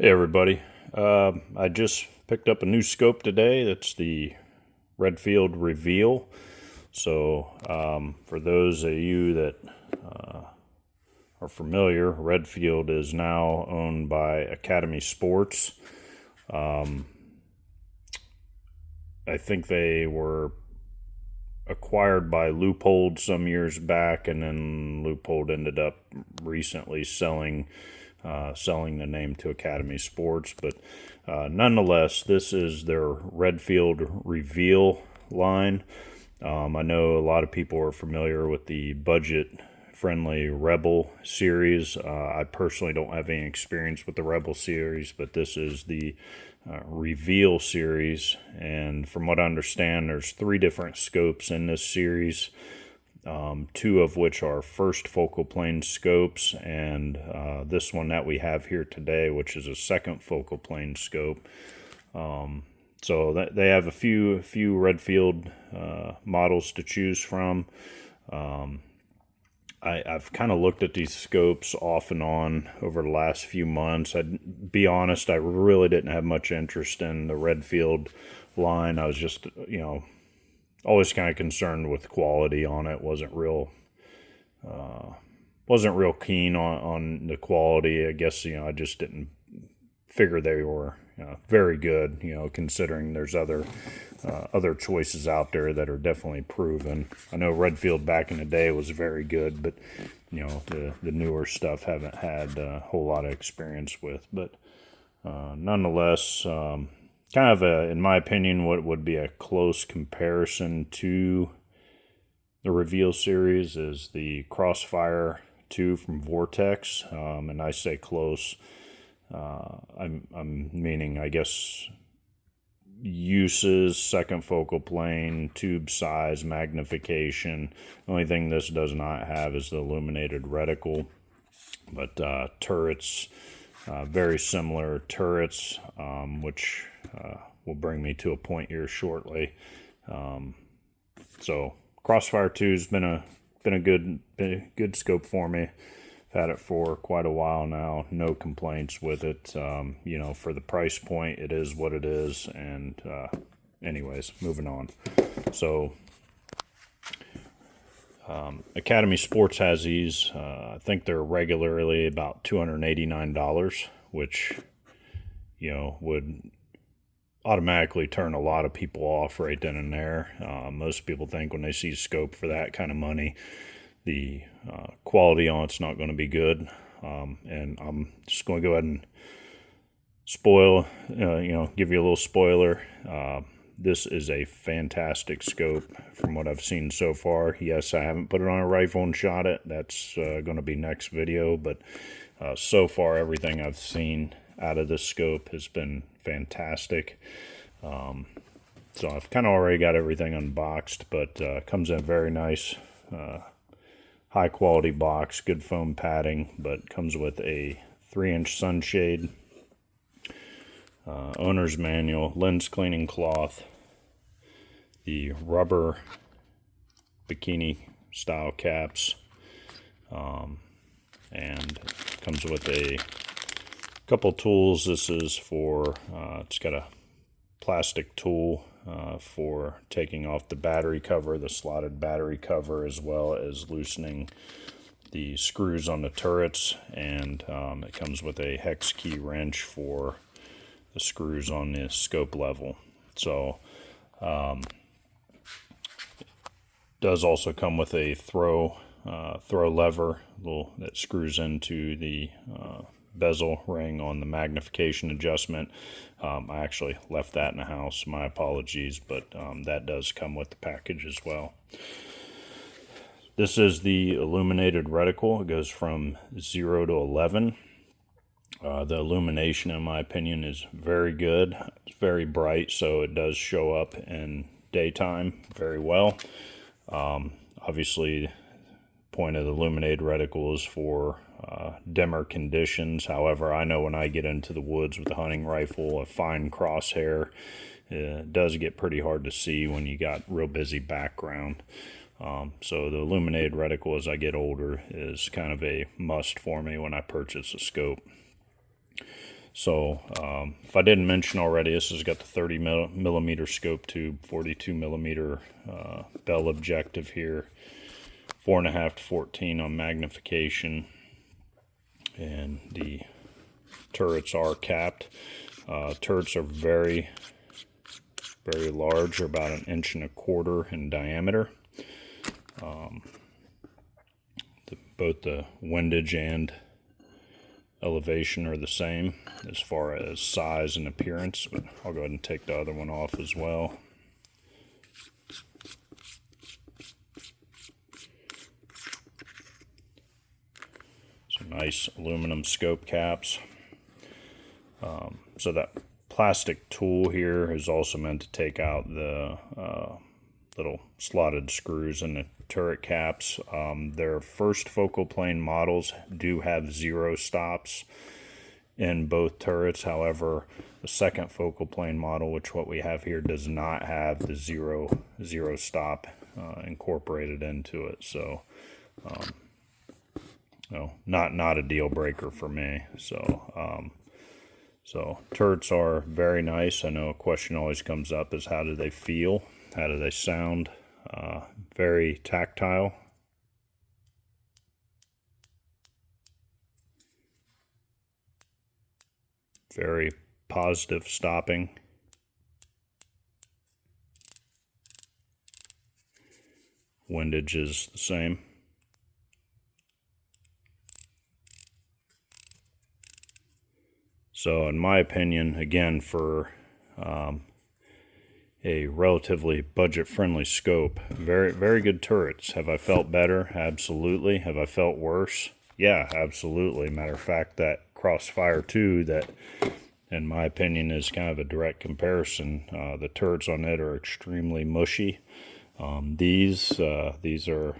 Hey everybody, I just picked up a new scope today. That's the Redfield Reveal. For those of you that are familiar, Redfield is now owned by Academy Sports. I think they were acquired by Loopold some years back, and then Loopold ended up recently selling the name to Academy Sports. But nonetheless, this is their Redfield Reveal line. I know a lot of people are familiar with the budget-friendly Rebel series. I personally don't have any experience with the Rebel series, but this is the Reveal series, and from what I understand, there's 3 different scopes in this series, 2 of which are first focal plane scopes, and this one that we have here today, which is a second focal plane scope. They have a few Redfield models to choose from. I've kind of looked at these scopes off and on over the last few months. I'd be honest, I really didn't have much interest in the Redfield line. I was just, always kind of concerned with quality on it. Wasn't real keen on the quality. I guess, I just didn't figure they were very good, considering there's other choices out there that are definitely proven. I know Redfield back in the day was very good, but the newer stuff haven't had a whole lot of experience with. But nonetheless, kind of in my opinion, what would be a close comparison to the Reveal series is the Crossfire 2 from Vortex, and I say close. I'm meaning, I guess, uses, second focal plane, tube size, magnification. The only thing this does not have is the illuminated reticle, but turrets, very similar turrets, which will bring me to a point here shortly. So Crossfire 2's been a good scope for me. Had it for quite a while now. No complaints with it. For the price point, it is what it is. And anyways, moving on. So Academy Sports has these. I think they're regularly about $289, which would automatically turn a lot of people off right then and there. Most people think when they see scope for that kind of money, the quality on it's not going to be good, and I'm just going to go ahead and give you a little spoiler. This is a fantastic scope from what I've seen so far. Yes, I haven't put it on a rifle and shot it. That's going to be next video, but so far everything I've seen out of this scope has been fantastic. So I've kind of already got everything unboxed, but comes in very nice, high quality box, good foam padding, but comes with a 3-inch sunshade, owner's manual, lens cleaning cloth, the rubber bikini style caps, and comes with a couple tools. This is for, it's got a plastic tool for taking off the battery cover, the slotted battery cover, as well as loosening the screws on the turrets, and it comes with a hex key wrench for the screws on the scope level. So does also come with a throw lever that screws into the bezel ring on the magnification adjustment. I actually left that in the house, my apologies, but that does come with the package as well. This is the illuminated reticle. It goes from 0 to 11. The illumination, in my opinion, is very good. It's very bright, so it does show up in daytime very well. Obviously, the point of the illuminated reticle is for dimmer conditions. However, I know when I get into the woods with a hunting rifle, a fine crosshair, it does get pretty hard to see when you got real busy background. So the illuminated reticle as I get older is kind of a must for me when I purchase a scope. So if I didn't mention already, this has got the 30 millimeter scope tube, 42 millimeter Bell objective here, 4.5 to 14 on magnification, and the turrets are capped. Turrets are very large, they're about 1.25 inches in diameter. Both the windage and elevation are the same as far as size and appearance, but I'll go ahead and take the other one off as well. Some nice aluminum scope caps. So that plastic tool here is also meant to take out the little slotted screws in the turret caps. Their first focal plane models do have 0 stops in both turrets. However, the second focal plane model, which what we have here, does not have the zero stop incorporated into it. So no, not a deal breaker for me. So turrets are very nice. I know a question always comes up is how do they feel? How do they sound? Very tactile. Very positive stopping. Windage is the same. So in my opinion, again, for a relatively budget-friendly scope, very good turrets. Have I felt better? Absolutely. Have I felt worse? Yeah, absolutely. Matter of fact, that Crossfire 2, that in my opinion is kind of a direct comparison, the turrets on it are extremely mushy. These are,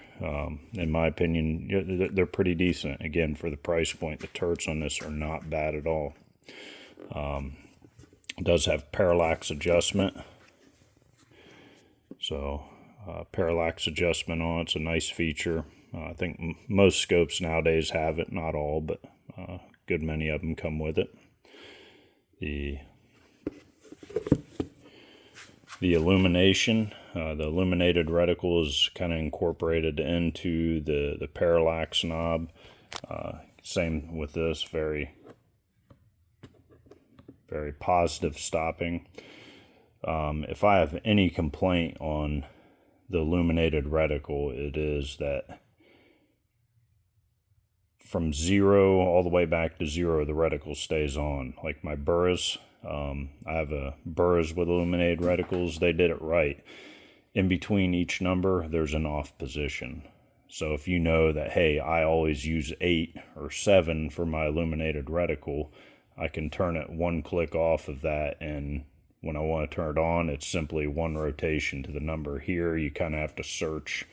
in my opinion, they're pretty decent. Again, for the price point, the turrets on this are not bad at all. It does have parallax adjustment. So parallax adjustment on it's a nice feature. I think most scopes nowadays have it, not all, but a good many of them come with it. The illumination, the illuminated reticle is kind of incorporated into the parallax knob. Same with this, very positive stopping. If I have any complaint on the illuminated reticle, it is that from 0 all the way back to 0, the reticle stays on. Like my Burris, I have a Burris with illuminated reticles. They did it right. In between each number, there's an off position. So if you know that, hey, I always use 8 or 7 for my illuminated reticle, I can turn it one click off of that, and when I want to turn it on, it's simply one rotation to the number. Here, you kind of have to search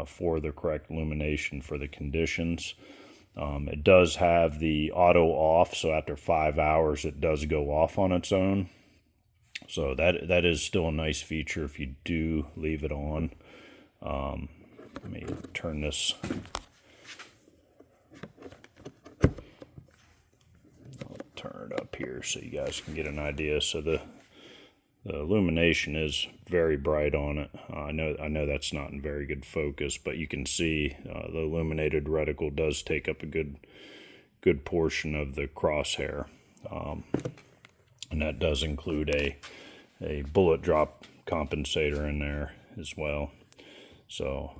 for the correct illumination for the conditions. It does have the auto off, so after 5 hours, it does go off on its own. So that is still a nice feature if you do leave it on. Let me turn this. I'll turn it up here so you guys can get an idea. So the illumination is very bright on it. I know that's not in very good focus, but you can see the illuminated reticle does take up a good portion of the crosshair, and that does include a bullet drop compensator in there as well. So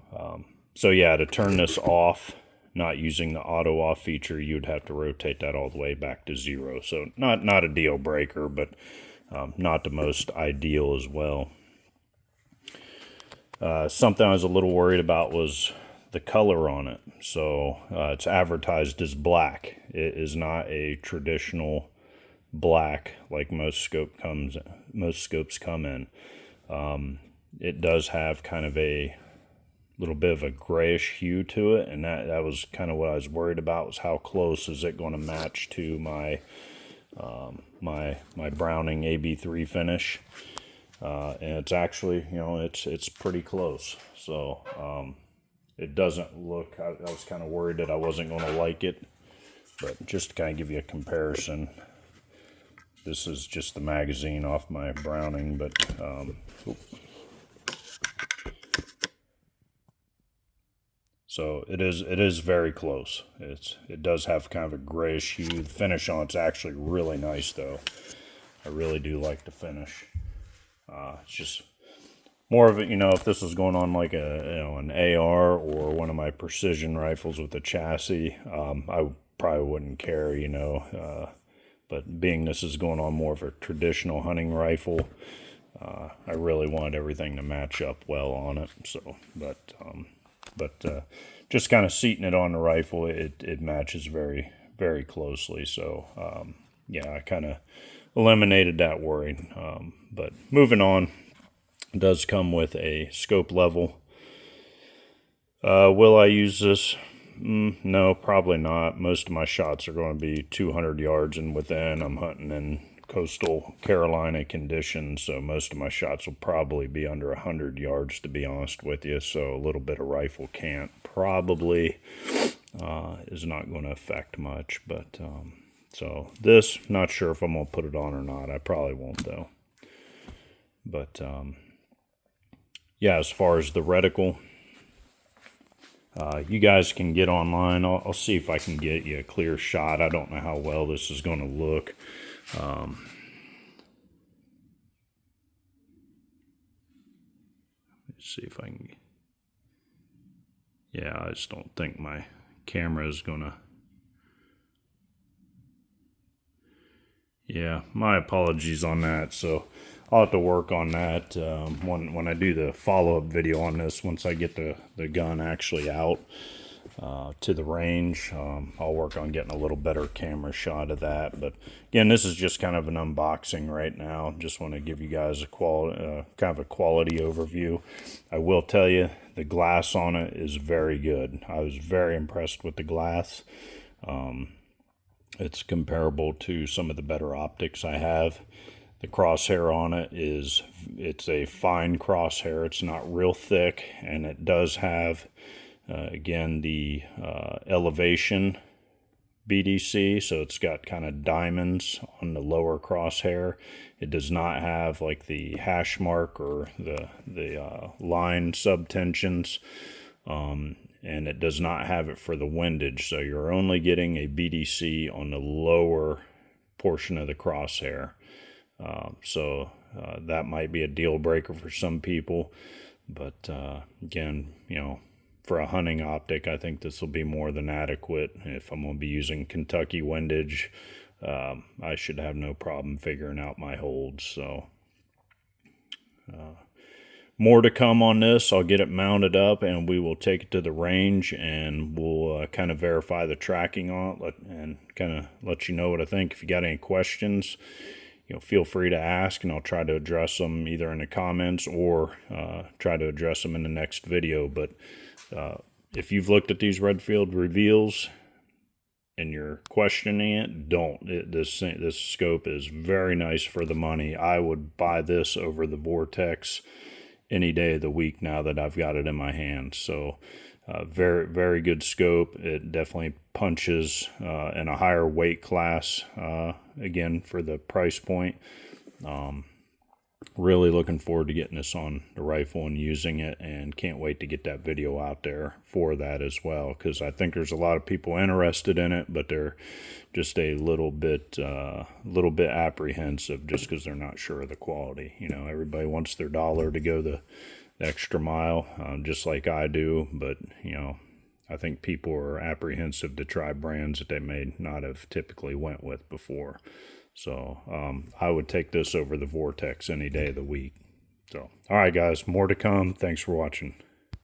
yeah, to turn this off, not using the auto off feature, you'd have to rotate that all the way back to 0. So not a deal breaker, but not the most ideal as well. Something I was a little worried about was the color on it. So it's advertised as black. It is not a traditional black like most scopes come in. It does have kind of a little bit of a grayish hue to it, and that was kind of what I was worried about, was how close is it going to match to my my Browning AB3 finish, and it's actually, it's pretty close. So it doesn't look, I was kind of worried that I wasn't going to like it, but just to kind of give you a comparison, This is just the magazine off my Browning, but so it is very close. It does have kind of a grayish hue. The finish on it's actually really nice though. I really do like the finish. It's just more of it, if this was going on like an AR or one of my precision rifles with a chassis, I probably wouldn't care, but being this is going on more of a traditional hunting rifle, I really want everything to match up well on it. So, but just kind of seating it on the rifle, it matches very, very closely. So, yeah, I kind of eliminated that worry. But moving on, it does come with a scope level. Will I use this? No, probably not. Most of my shots are going to be 200 yards and within. I'm hunting in coastal Carolina conditions, so most of my shots will probably be under 100 yards, to be honest with you. So a little bit of rifle cant probably is not going to affect much. But so this, not sure if I'm going to put it on or not. I probably won't though. But yeah, as far as the reticle, you guys can get online. I'll see if I can get you a clear shot. I don't know how well this is going to look. Let's see if I can. Yeah, I just don't think my camera is going to. Yeah, my apologies on that. So I'll have to work on that when I do the follow-up video on this. Once I get the gun actually out to the range, I'll work on getting a little better camera shot of that. But again, this is just kind of an unboxing right now. Just want to give you guys a kind of a quality overview. I will tell you, the glass on it is very good. I was very impressed with the glass. It's comparable to some of the better optics I have. The crosshair on it it's a fine crosshair. It's not real thick, and it does have, again, the elevation BDC, so it's got kind of diamonds on the lower crosshair. It does not have like the hash mark or the line subtensions. And it does not have it for the windage, so you're only getting a BDC on the lower portion of the crosshair. So that might be a deal breaker for some people, but again, for a hunting optic, I think this will be more than adequate. If I'm going to be using Kentucky windage, I should have no problem figuring out my holds. So more to come on this. I'll get it mounted up and we will take it to the range and we'll kind of verify the tracking on it and kind of let you know what I think. If you got any questions, feel free to ask, and I'll try to address them either in the comments or try to address them in the next video. But if you've looked at these Redfield reveals and you're questioning it, don't. This scope is very nice for the money. I would buy this over the Vortex any day of the week now that I've got it in my hand. So very, very good scope. It definitely punches in a higher weight class, again, for the price point. Really looking forward to getting this on the rifle and using it, and can't wait to get that video out there for that as well, because I think there's a lot of people interested in it, but they're just a little bit apprehensive just because they're not sure of the quality. Everybody wants their dollar to go the extra mile, just like I do, but I think people are apprehensive to try brands that they may not have typically went with before. So I would take this over the Vortex any day of the week. So, all right, guys, more to come. Thanks for watching.